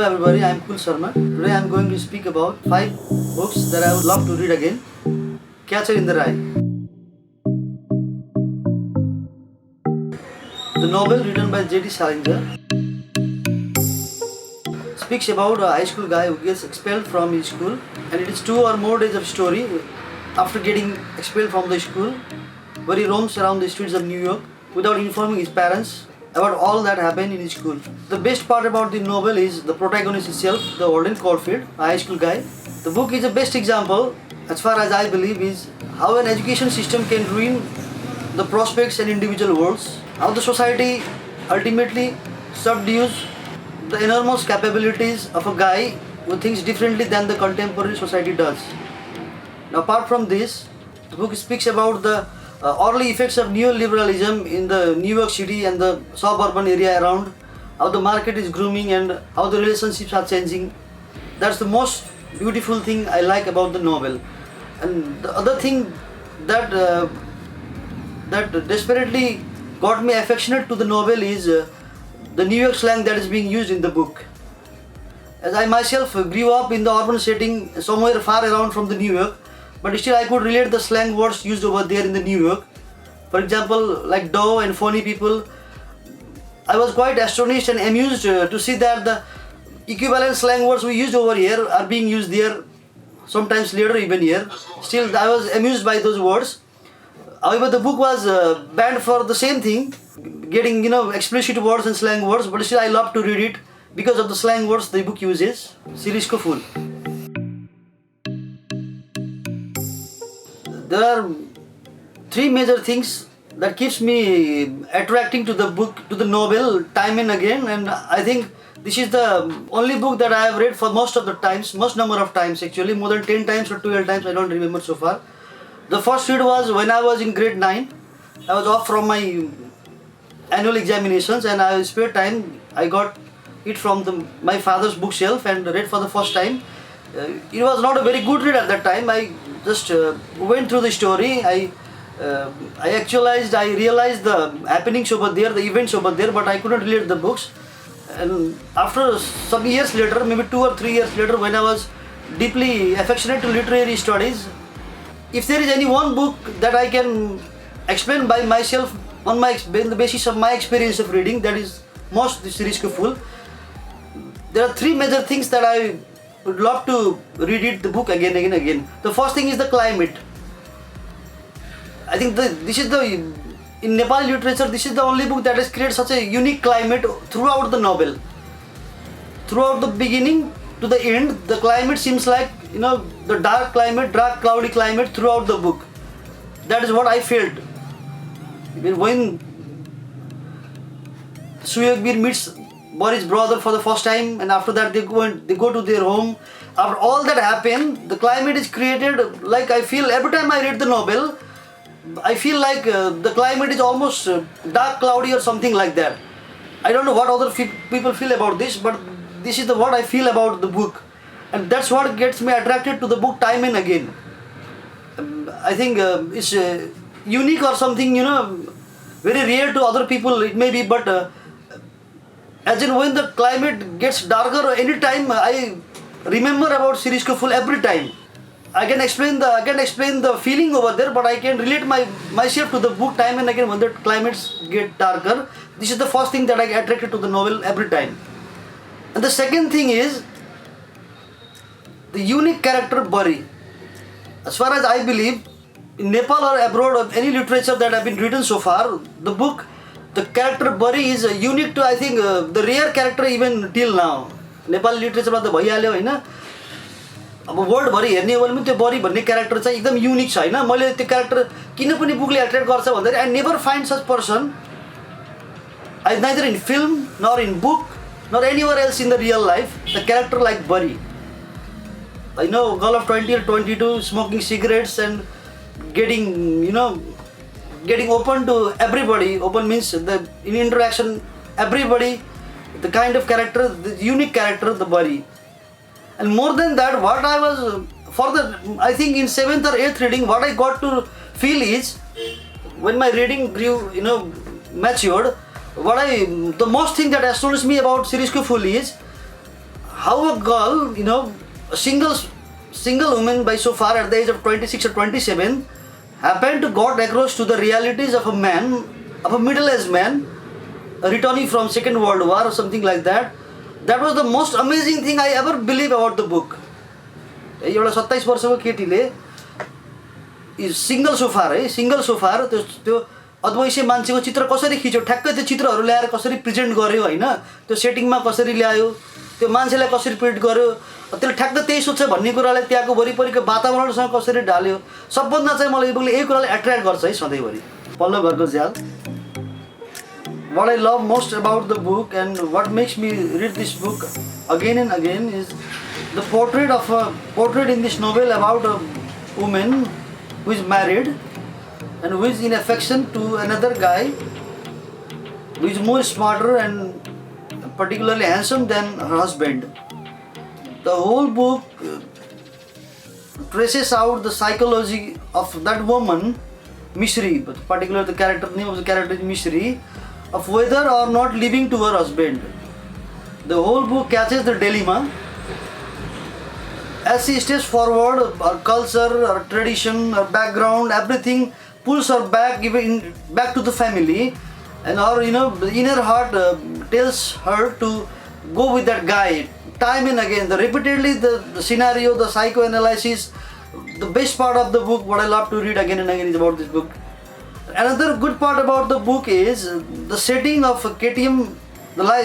everybody, I am Sharma. Today I am going to speak about 5 books that I would love to read again. Catcher in the Rye. The novel written by J.D. Salinger speaks about a high school guy who gets expelled from his school, and it is 2 or more days of story after getting expelled from the school, where he roams around the streets of New York without informing his parents about all that happened in his school. The best part about the novel is the protagonist itself, the Walden Caulfield, a high school guy. The book is the best example, as far as I believe, is how an education system can ruin the prospects and individual worlds, how the society ultimately subdues the enormous capabilities of a guy who thinks differently than the contemporary society does. Now, apart from this, the book speaks about the early effects of neoliberalism in the New York City and the suburban area around, how the market is grooming and how the relationships are changing. That's the most beautiful thing I like about the novel. And the other thing that that desperately got me affectionate to the novel is the New York slang that is being used in the book. As I myself grew up in the urban setting somewhere far around from the New York, but still I could relate the slang words used over there in the New York. For example, like dough and phony people. I was quite astonished and amused to see that the equivalent slang words we used over here are being used there, sometimes later even here. Still, I was amused by those words. However, the book was banned for the same thing, getting explicit words and slang words, but still I love to read it because of the slang words the book uses. Series ko Fool. There are 3 major things that keeps me attracting to the book, to the novel, time and again, and I think this is the only book that I have read for most number of times actually, more than 10 times or 12 times, I don't remember so far. The first read was when I was in grade 9. I was off from my annual examinations and I spare time, I got it from my father's bookshelf and read for the first time. It was not a very good read at that time. I just went through the story. I realized the happenings over there, the events over there, but I couldn't relate the books. And after some years later, maybe 2 or 3 years later, when I was deeply affectionate to literary studies, if there is any one book that I can explain by myself on the basis of my experience of reading, that is most the series ko Fool. There are 3 major things that I would love to read the book again and again. The first thing is the climate. I think in Nepali literature, this is the only book that has created such a unique climate throughout the novel. Throughout the beginning to the end, the climate seems like, the dark cloudy climate throughout the book. That is what I felt. When Suyagbir meets Boris' brother for the first time, and after that they go to their home. After all that happened, the climate is created, like I feel every time I read the novel, I feel like the climate is almost dark cloudy or something like that. I don't know what other people feel about this, but this is what I feel about the book, and that's what gets me attracted to the book time and again. I think it's unique or something, very rare to other people it may be, but as in when the climate gets darker any time, I remember about series ko Fool every time. I can explain the feeling over there, but I can relate myself to the book time and again when the climates get darker. This is the first thing that I get attracted to the novel every time. And the second thing is the unique character Bari. As far as I believe, in Nepal or abroad of any literature that have been written so far, the character Bari is unique to, I think, the rare character even till now. Nepali literature ma त भइहाल्यो हैन. अब world भरि हेर्ने हो भने पनि त्यो बरी भन्ने क्यारेक्टर चाहिँ एकदम युनिक छ हैन. मैले त्यो क्यारेक्टर किन पनि बुकले अट्र्याक्ट गर्छ भन्दाखेरि I never find such person, neither in film nor in book nor anywhere else in the real life, the character like Bari. I know, girl of 20 or 22, smoking cigarettes and getting open to everybody. Open means in interaction, everybody, the kind of character, the unique character, the Bari. And more than that, what I was, I think in 7th or 8th reading, what I got to feel is, when my reading grew, matured, the most thing that astonished me about series ko Fool is how a girl, a single woman by so far at the age of 26 or 27 happened to got across to the realities of a man, of a middle-aged man, returning from Second World War or something like that. That was the most amazing thing I ever believed about the book. एउटा 27 वर्षको केटीले single so far त्यो अद्वैसीय मान्छेको चित्र कसरी खिच्यो, ठ्याक्कै त्यो चित्रहरू ल्याएर कसरी प्रेजेन्ट गर्यो हैन, त्यो सेटिङमा कसरी ल्यायो, त्यो मान्छेलाई कसरी प्रिन्ट गर्यो, त्यसले ठ्याक्क त्यही सोच्छ भन्ने कुरालाई त्यहाँको वरिपरिको वातावरणसँग कसरी ढाल्यो, सबभन्दा चाहिँ मलाई यो बुकले यही कुराले एट्र्याक्ट गर्छ है सधैँभरि। पल्लो घरको झ्याल। What I love most about the book and what makes me read this book again and again is the portrait in this novel about a woman who is married and who is in affection to another guy who is more smarter and particularly handsome than her husband. The whole book traces out the psychology of that woman, Mishri, but particularly the name of the character is Mishri, of whether or not living to her husband. The whole book catches the dilemma. As she steps forward, her culture, her tradition, her background, everything pulls her back to the family, and her the inner heart tells her to go with that guy. Time and again, repeatedly the scenario, the psychoanalysis, the best part of the book, what I love to read again and again is about this book. Another good part about the book is the setting of KTM,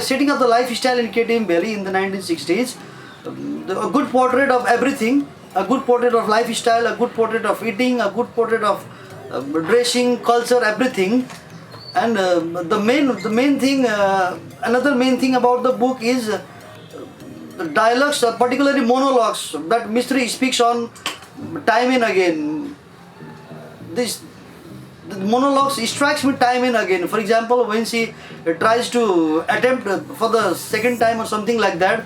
setting of the lifestyle in KTM Valley in the 1960s. A good portrait of everything, a good portrait of lifestyle, a good portrait of eating, a good portrait of dressing, culture, everything. And the main thing, another main thing about the book is the dialogues, particularly monologues that Mystery speaks on time and again. The monologues strikes me time and again. For example, when she tries to attempt for the second time or something like that,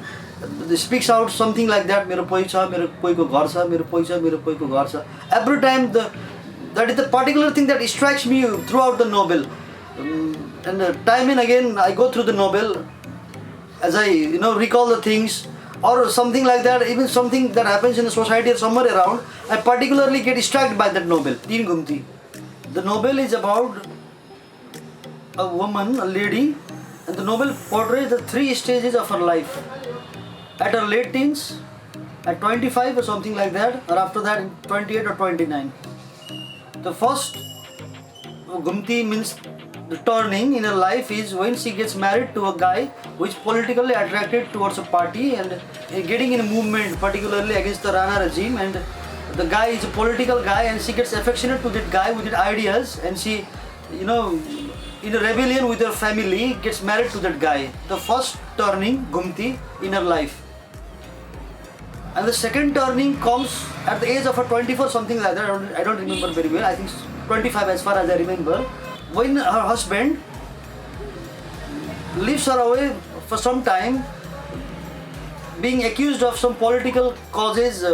speaks out something like that, मेरो पोइ छ, मेरो पोइको घर छ, मेरो पोइ छ, मेरो पोइको घर छ. Every time that is the particular thing that strikes me throughout the novel. And time and again I go through the novel as I recall the things or something like that, even something that happens in the society or somewhere around, I particularly get struck by that novel. Teen Gumti. The novel is about a woman, a lady, and the novel portrays the 3 stages of her life. At her late teens, at 25 or something like that, or after that 28 or 29. The first Gumti means the turning in her life is when she gets married to a guy who is politically attracted towards a party and getting in a movement, particularly against the Rana regime, and the guy is a political guy and she gets affectionate to that guy with his ideas, and she, in a rebellion with her family, gets married to that guy. The first turning, Gumti, in her life. And the second turning comes at the age of her 24, something like that. I don't remember very well. I think 25 as far as I remember. When her husband leaves her away for some time, being accused of some political causes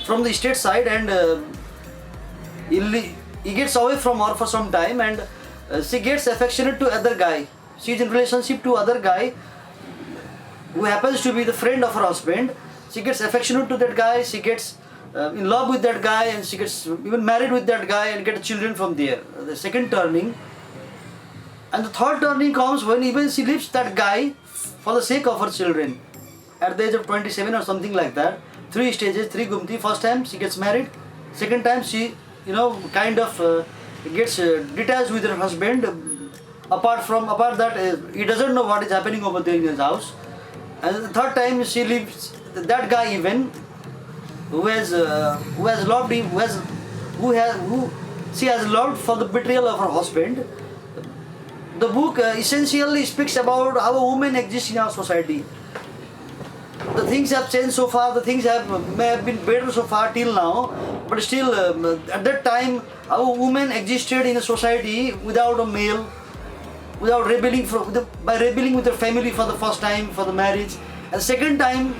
from the state side, and he gets away from her for some time, and she gets affectionate to other guy. She is in relationship to other guy who happens to be the friend of her husband. She gets affectionate to that guy, she gets in love with that guy, and she gets even married with that guy and get children from there. The second turning. And the third turning comes when even she leaves that guy for the sake of her children. At the age of 27 or something like that. 3 stages, 3 Gumti. First time she gets married. Second time she, kind of gets detached with her husband. Apart that, he doesn't know what is happening over there in his house. And the third time she leaves that guy even, who has loved him, who she has loved for the betrayal of her husband. The book essentially speaks about how a woman exists in our society. The things have changed so far, the things may have been better so far till now, but still at that time how a woman existed in a society without a male, without by rebelling with her family for the first time for the marriage, and second time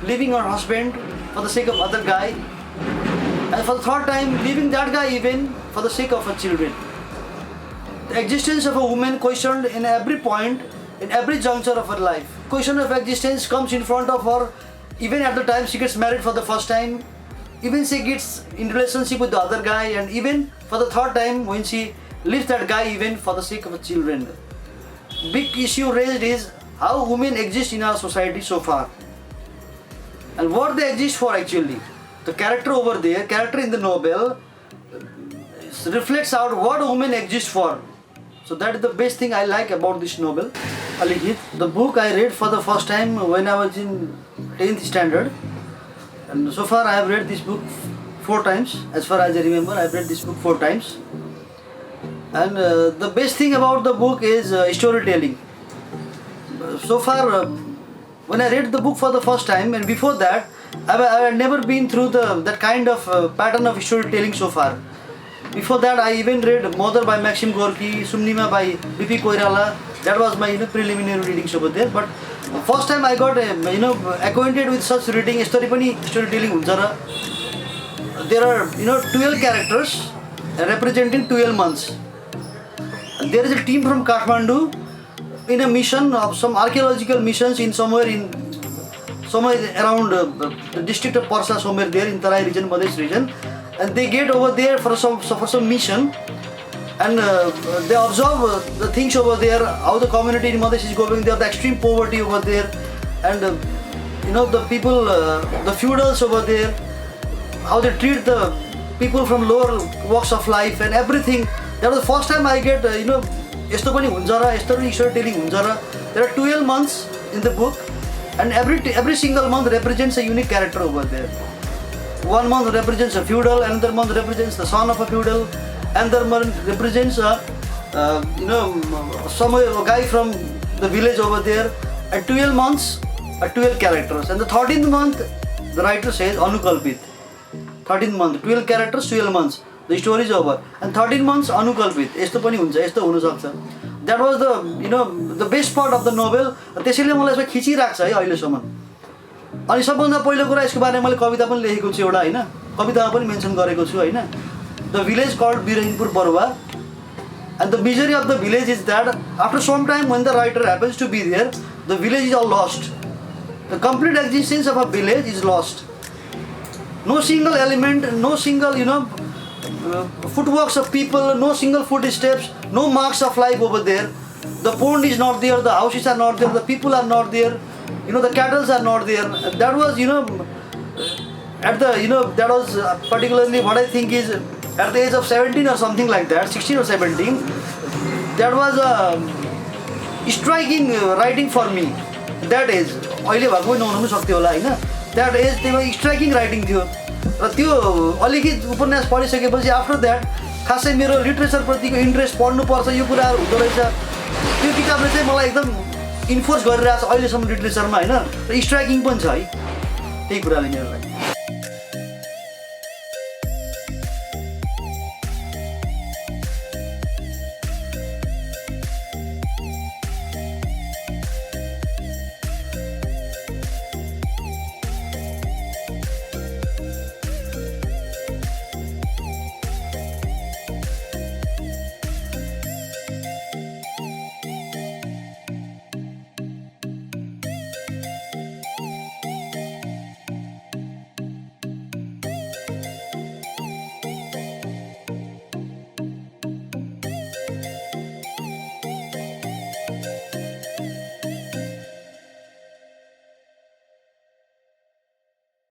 leaving her husband for the sake of other guy, and for the third time leaving that guy even for the sake of her children. The existence of a woman questioned in every point, in every juncture of her life. Question of existence comes in front of her even at the time she gets married for the first time, even she gets in relationship with the other guy, and even for the third time when she leaves that guy even for the sake of the children. Big issue raised is how women exist in our society so far and what they exist for actually. The character over there, character in the novel, reflects out what women exist for. So that is the best thing I like about this novel. Alikit, the book I read for the first time when I was in 10th standard, and so far I have read this book 4 times. As far as I remember, I have read this book 4 times. And the best thing about the book is storytelling. So far, when I read the book for the first time, and before that, I had never been through that kind of pattern of storytelling so far. Before that, I even read Mother by Maxim Gorky, Sumnima by B.P. Koirala. That was my preliminary readings over there. But first time I got acquainted with such reading, storytelling. There are 12 characters representing 12 months. There is a team from Kathmandu in a mission of some archaeological missions in somewhere around the district of Parsa, somewhere there in Tarai region, Madhesh region, and they get over there for some mission, and they observe the things over there, how the community in Madhesh is going there, the extreme poverty over there, and the people, the feudals over there, how they treat the people from lower walks of life and everything. That was the first time I get यस्तो पनि हुन्छ र यस्तो पनि storytelling हुन्छ र. There are 12 months in the book, and every single month represents a unique character over there. One month represents a feudal, another month represents the son of a feudal, another month represents some guy from the village over there. At 12 months, 12 characters, and the 13th month, the writer says Anukalpit. 13th month, 12 characters, 12 months. The story is over, and 13 months Anukalpit. यस्तो पनि हुन्छ, यस्तो हुन सक्छ. That was the best part of the novel. त्यसैले मलाई यसमा खिचिराख्छ है अहिलेसम्म. अनि सबभन्दा पहिलो कुरा यसको बारेमा मैले कविता पनि लेखेको छु एउटा हैन, कवितामा पनि मेन्सन गरेको छु हैन. The village called Birahimpur Barwa, and the misery of the village is that after some time when the writer happens to be there, the village is all lost. The complete existence of a village is lost. No single element, no single footworks of people, no single footsteps, no marks of life over there. The pond is not there, the houses are not there, the people are not there, the cattle are not there. That was that was particularly what I think is at the age of 17 or something like that, 16 or 17, that was a striking writing for me. That age, अहिले भएको पनि नहुनु सक्थ्यो होला हैन. That age त्यही striking writing थियो र त्यो अलिकति उपन्यास पढिसकेपछि आफ्टर द्याट खासै मेरो लिटरेचर प्रतिको इन्ट्रेस्ट पढ्नुपर्छ यो कुराहरू हुँदो रहेछ. त्यो किताबले चाहिँ मलाई एकदम इन्फोर्स गरिरहेछ अहिलेसम्म लिटरेचरमा हैन, र स्ट्राइकिङ पनि छ है त्यही कुराले मेरो लागि.